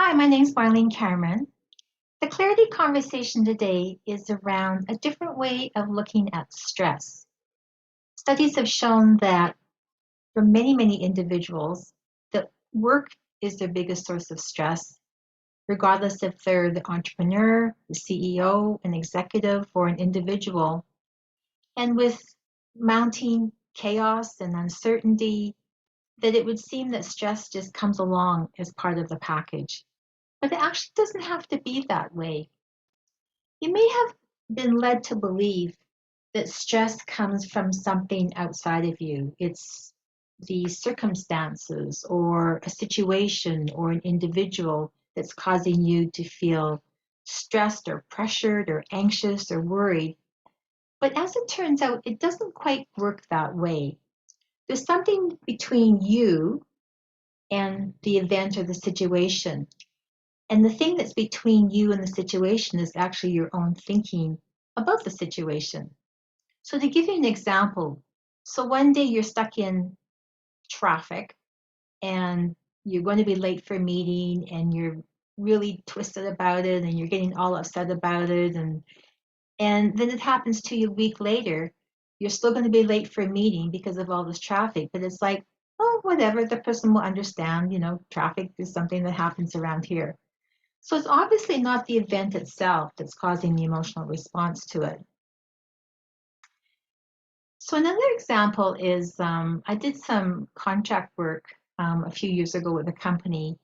Hi, my name's Marlene Cameron. The clarity conversation today is around a different way of looking at stress. Studies have shown that for many individuals, that work is their biggest source of stress, regardless if they're the entrepreneur, the CEO, an executive, or an individual. And with mounting chaos and uncertainty, that it would seem that stress just comes along as part of the package. But it actually doesn't have to be that way. You may have been led to believe that stress comes from something outside of you. It's the circumstances or a situation or an individual that's causing you to feel stressed or pressured or anxious or worried. But as it turns out, it doesn't quite work that way. There's something between you and the event or the situation. And the thing that's between you and the situation is actually your own thinking about the situation. So, to give you an example, so one day you're stuck in traffic and you're going to be late for a meeting and you're really twisted about it and you're getting all upset about it. And then it happens to you a week later. You're still going to be late for a meeting because of all this traffic, but it's like, oh, whatever, the person will understand. Traffic is something that happens around here. So it's obviously not the event itself that's causing the emotional response to it. So another example is I did some contract work a few years ago with a company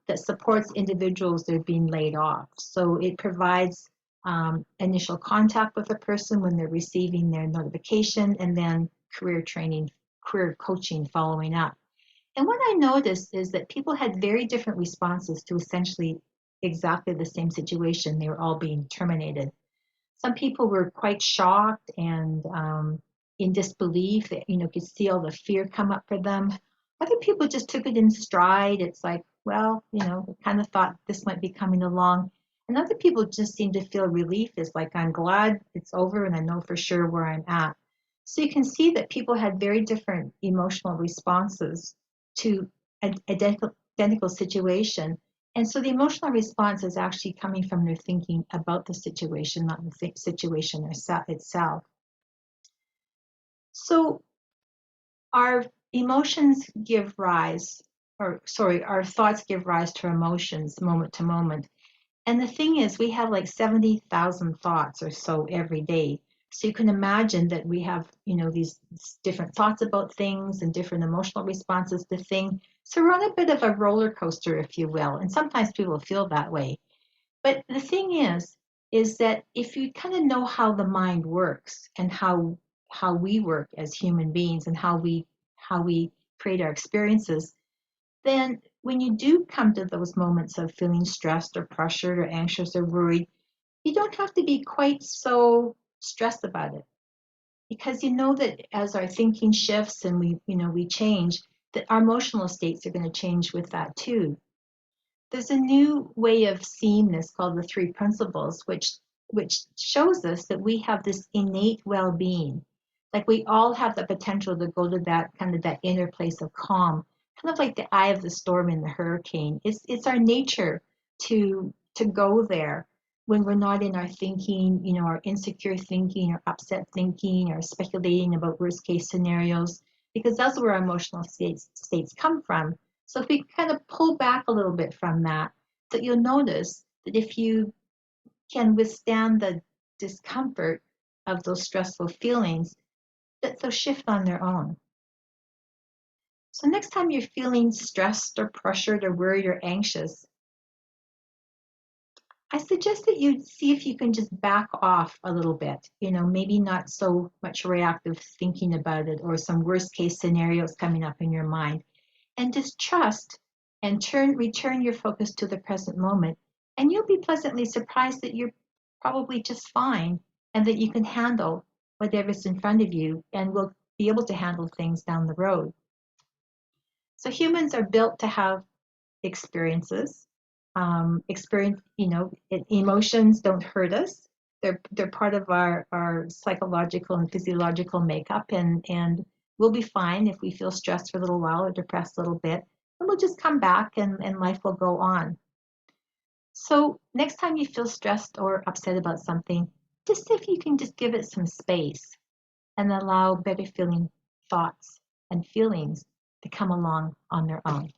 that supports individuals that are being laid off. So it provides initial contact with a person when they're receiving their notification and then career training, career coaching following up. And what I noticed is that people had very different responses to essentially exactly the same situation. They were all being terminated. Some people were quite shocked and in disbelief that, could see all the fear come up for them. Other people just took it in stride. It's like, well, kind of thought this might be coming along. And other people just seemed to feel relief. It's like, I'm glad it's over and I know for sure where I'm at. So you can see that people had very different emotional responses to an identical situation. And so the emotional response is actually coming from their thinking about the situation, not the situation itself. So our emotions give rise, or sorry, our thoughts give rise to emotions moment to moment. And the thing is, we have like 70,000 thoughts or so every day. So you can imagine that we have, these different thoughts about things and different emotional responses to things. So we're on a bit of a roller coaster, if you will. And sometimes people feel that way. But the thing is that if you kind of know how the mind works and how we work as human beings and how we create our experiences, then when you do come to those moments of feeling stressed or pressured or anxious or worried, you don't have to be quite so stressed about it because you know that as our thinking shifts and we change, that our emotional states are going to change with that too. There's a new way of seeing this called the three principles, which shows us that we have this innate well-being. Like we all have the potential to go to that kind of that inner place of calm, kind of like the eye of the storm in the hurricane. It's our nature to go there when we're not in our thinking, our insecure thinking or upset thinking or speculating about worst case scenarios, because that's where our emotional states come from. So if we kind of pull back a little bit from that, that you'll notice that if you can withstand the discomfort of those stressful feelings, that they'll shift on their own. So next time you're feeling stressed or pressured or worried or anxious, I suggest that you see if you can just back off a little bit, maybe not so much reactive thinking about it or some worst case scenarios coming up in your mind, and just trust and return your focus to the present moment. And you'll be pleasantly surprised that you're probably just fine and that you can handle whatever's in front of you and will be able to handle things down the road. So humans are built to have experiences. Emotions don't hurt us. They're part of our psychological and physiological makeup, and we'll be fine if we feel stressed for a little while or depressed a little bit, and we'll just come back and life will go on. So next time you feel stressed or upset about something, just see if you can just give it some space and allow better feeling thoughts and feelings to come along on their own.